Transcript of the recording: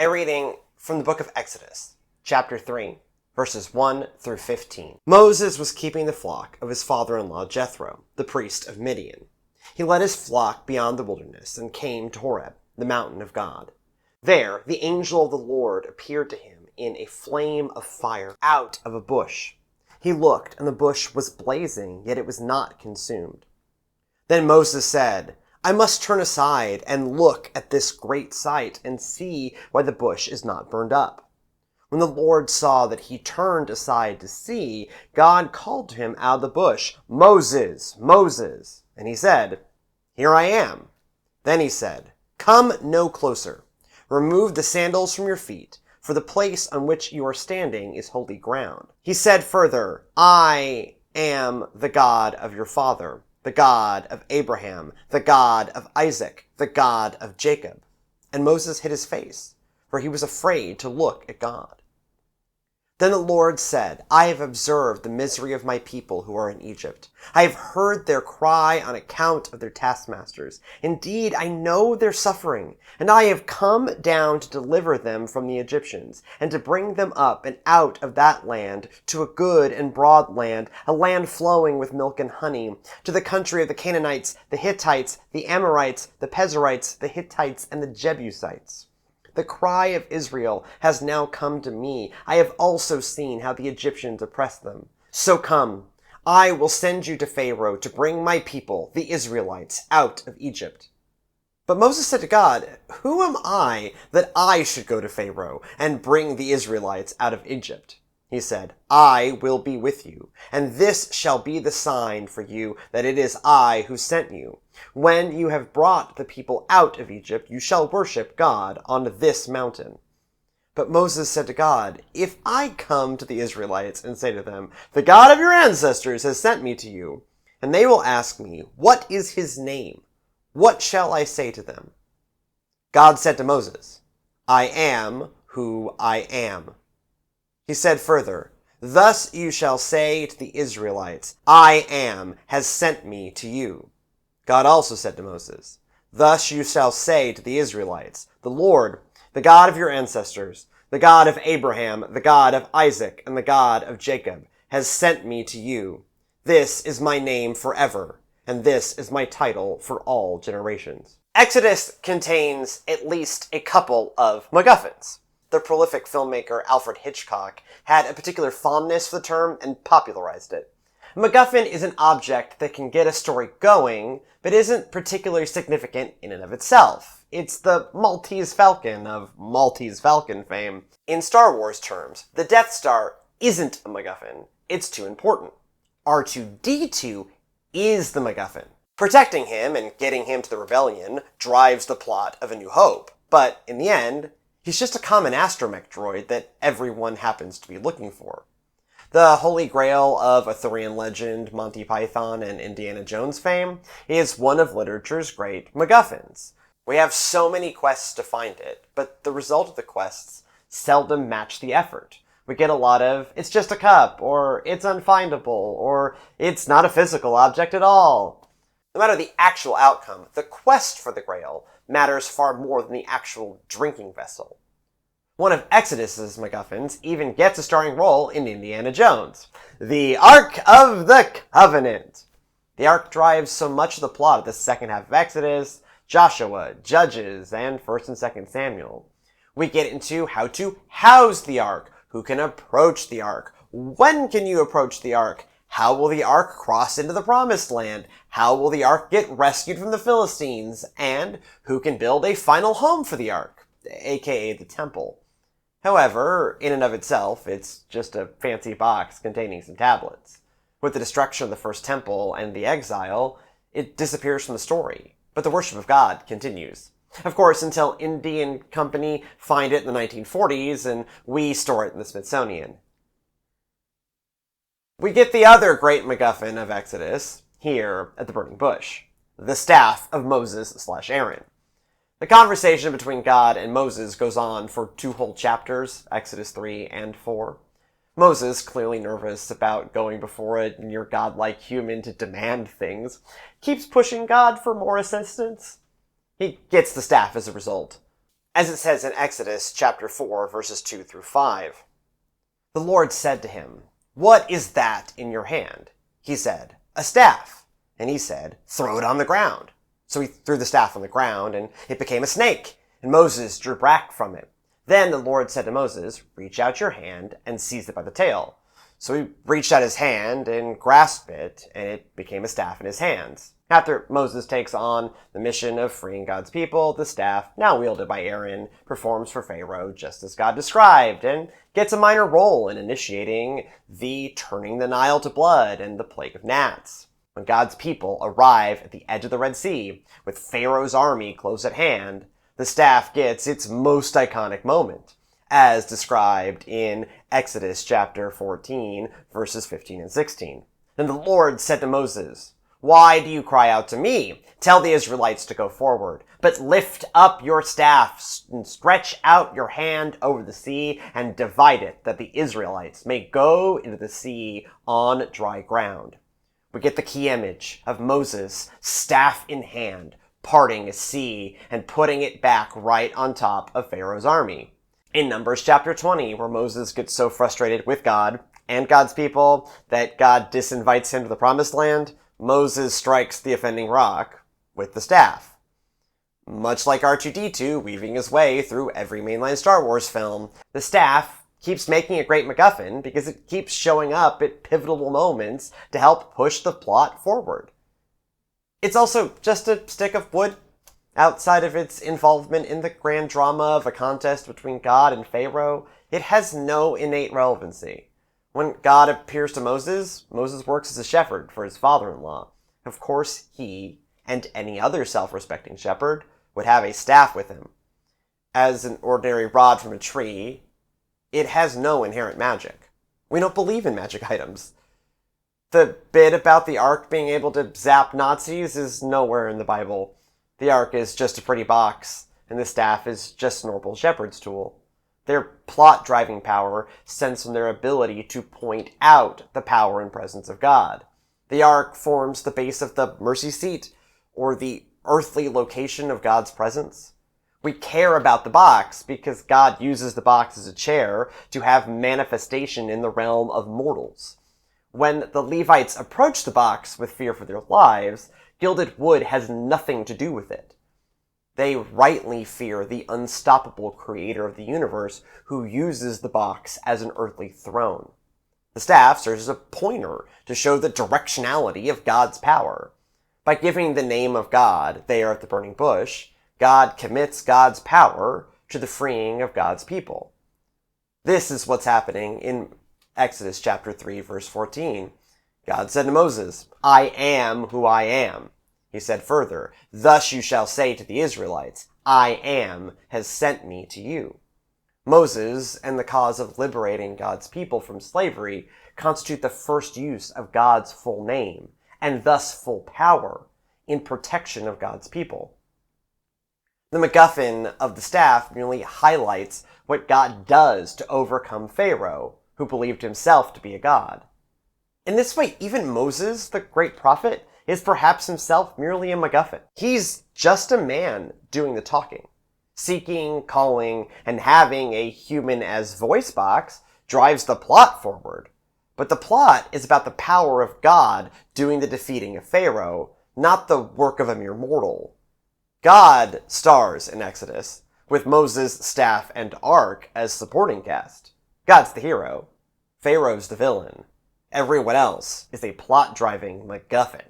A reading from the book of Exodus, chapter 3, verses 1 through 15. Moses was keeping the flock of his father-in-law Jethro, the priest of Midian. He led his flock beyond the wilderness and came to Horeb, the mountain of God. There, the angel of the Lord appeared to him in a flame of fire out of a bush. He looked, and the bush was blazing, yet it was not consumed. Then Moses said, I must turn aside and look at this great sight and see why the bush is not burned up. When the Lord saw that he turned aside to see, God called to him out of the bush, Moses, Moses. And he said, Here I am. Then he said, Come no closer. Remove the sandals from your feet, for the place on which you are standing is holy ground. He said further, I am the God of your father, the God of Abraham, the God of Isaac, the God of Jacob. And Moses hid his face, for he was afraid to look at God. Then the Lord said, I have observed the misery of my people who are in Egypt. I have heard their cry on account of their taskmasters. Indeed, I know their suffering, and I have come down to deliver them from the Egyptians, and to bring them up and out of that land to a good and broad land, a land flowing with milk and honey, to the country of the Canaanites, the Hittites, the Amorites, the Perizzites, the Hittites, and the Jebusites. The cry of Israel has now come to me. I have also seen how the Egyptians oppress them. So come, I will send you to Pharaoh to bring my people, the Israelites, out of Egypt. But Moses said to God, Who am I that I should go to Pharaoh and bring the Israelites out of Egypt? He said, I will be with you, and this shall be the sign for you that it is I who sent you. When you have brought the people out of Egypt, you shall worship God on this mountain. But Moses said to God, If I come to the Israelites and say to them, The God of your ancestors has sent me to you, and they will ask me, What is his name? What shall I say to them? God said to Moses, I am who I am. He said further, Thus you shall say to the Israelites, I am has sent me to you. God also said to Moses, Thus you shall say to the Israelites, The Lord, the God of your ancestors, the God of Abraham, the God of Isaac, and the God of Jacob, has sent me to you. This is my name forever, and this is my title for all generations. Exodus contains at least a couple of MacGuffins. The prolific filmmaker Alfred Hitchcock had a particular fondness for the term and popularized it. A MacGuffin is an object that can get a story going, but isn't particularly significant in and of itself. It's the Maltese Falcon of Maltese Falcon fame. In Star Wars terms, the Death Star isn't a MacGuffin. It's too important. R2-D2 is the MacGuffin. Protecting him and getting him to the rebellion drives the plot of A New Hope, but in the end, he's just a common astromech droid that everyone happens to be looking for. The Holy Grail of Arthurian legend, Monty Python, and Indiana Jones fame is one of literature's great MacGuffins. We have so many quests to find it, but the result of the quests seldom match the effort. We get a lot of, it's just a cup, or it's unfindable, or it's not a physical object at all. No matter the actual outcome, the quest for the Grail matters far more than the actual drinking vessel. One of Exodus's MacGuffins even gets a starring role in Indiana Jones, the Ark of the Covenant. The Ark drives so much of the plot of the second half of Exodus, Joshua, Judges, and 1st and 2nd Samuel. We get into how to house the Ark, who can approach the Ark, when can you approach the Ark, how will the Ark cross into the Promised Land, how will the Ark get rescued from the Philistines, and who can build a final home for the Ark, aka the Temple. However, in and of itself, it's just a fancy box containing some tablets. With the destruction of the first temple and the exile, it disappears from the story, but the worship of God continues. Of course, until Indian Company find it in the 1940s and we store it in the Smithsonian. We get the other great MacGuffin of Exodus here at the burning bush, the staff of Moses/Aaron. The conversation between God and Moses goes on for 2 whole chapters, Exodus 3 and 4. Moses, clearly nervous about going before a near godlike human to demand things, keeps pushing God for more assistance. He gets the staff as a result. as it says in Exodus chapter 4, verses 2 through 5. The Lord said to him, "What is that in your hand?" He said, "A staff." And he said, "Throw it on the ground." So he threw the staff on the ground, and it became a snake, and Moses drew back from it. Then the Lord said to Moses, "Reach out your hand and seize it by the tail." So he reached out his hand and grasped it, and it became a staff in his hands. After Moses takes on the mission of freeing God's people, the staff, now wielded by Aaron, performs for Pharaoh just as God described, and gets a minor role in initiating the turning the Nile to blood and the plague of gnats. When God's people arrive at the edge of the Red Sea, with Pharaoh's army close at hand, the staff gets its most iconic moment, as described in Exodus chapter 14, verses 15 and 16. Then the Lord said to Moses, "Why do you cry out to me? Tell the Israelites to go forward. But lift up your staff and stretch out your hand over the sea and divide it, that the Israelites may go into the sea on dry ground." We get the key image of Moses, staff in hand, parting a sea and putting it back right on top of Pharaoh's army. In Numbers chapter 20, where Moses gets so frustrated with God and God's people that God disinvites him to the promised land, Moses strikes the offending rock with the staff. Much like R2-D2 weaving his way through every mainline Star Wars film, the staff keeps making a great MacGuffin because it keeps showing up at pivotal moments to help push the plot forward. It's also just a stick of wood. Outside of its involvement in the grand drama of a contest between God and Pharaoh, it has no innate relevancy. When God appears to Moses, Moses works as a shepherd for his father-in-law. Of course, he, and any other self-respecting shepherd, would have a staff with him. As an ordinary rod from a tree, it has no inherent magic. We don't believe in magic items. The bit about the Ark being able to zap Nazis is nowhere in the Bible. The Ark is just a pretty box, and the staff is just a normal shepherd's tool. Their plot-driving power stems from their ability to point out the power and presence of God. The Ark forms the base of the mercy seat, or the earthly location of God's presence. We care about the box because God uses the box as a chair to have manifestation in the realm of mortals. When the Levites approach the box with fear for their lives, gilded wood has nothing to do with it. They rightly fear the unstoppable creator of the universe who uses the box as an earthly throne. The staff serves as a pointer to show the directionality of God's power. By giving the name of God there at the burning bush, God commits God's power to the freeing of God's people. This is what's happening in Exodus chapter 3, verse 14. God said to Moses, "I am who I am." He said further, "Thus you shall say to the Israelites, I am has sent me to you." Moses and the cause of liberating God's people from slavery constitute the first use of God's full name, and thus full power, in protection of God's people. The MacGuffin of the staff merely highlights what God does to overcome Pharaoh, who believed himself to be a god. In this way, even Moses, the great prophet, is perhaps himself merely a MacGuffin. He's just a man doing the talking. Seeking, calling, and having a human as voice box drives the plot forward. But the plot is about the power of God doing the defeating of Pharaoh, not the work of a mere mortal. God stars in Exodus, with Moses' staff and ark as supporting cast. God's the hero. Pharaoh's the villain. Everyone else is a plot-driving MacGuffin.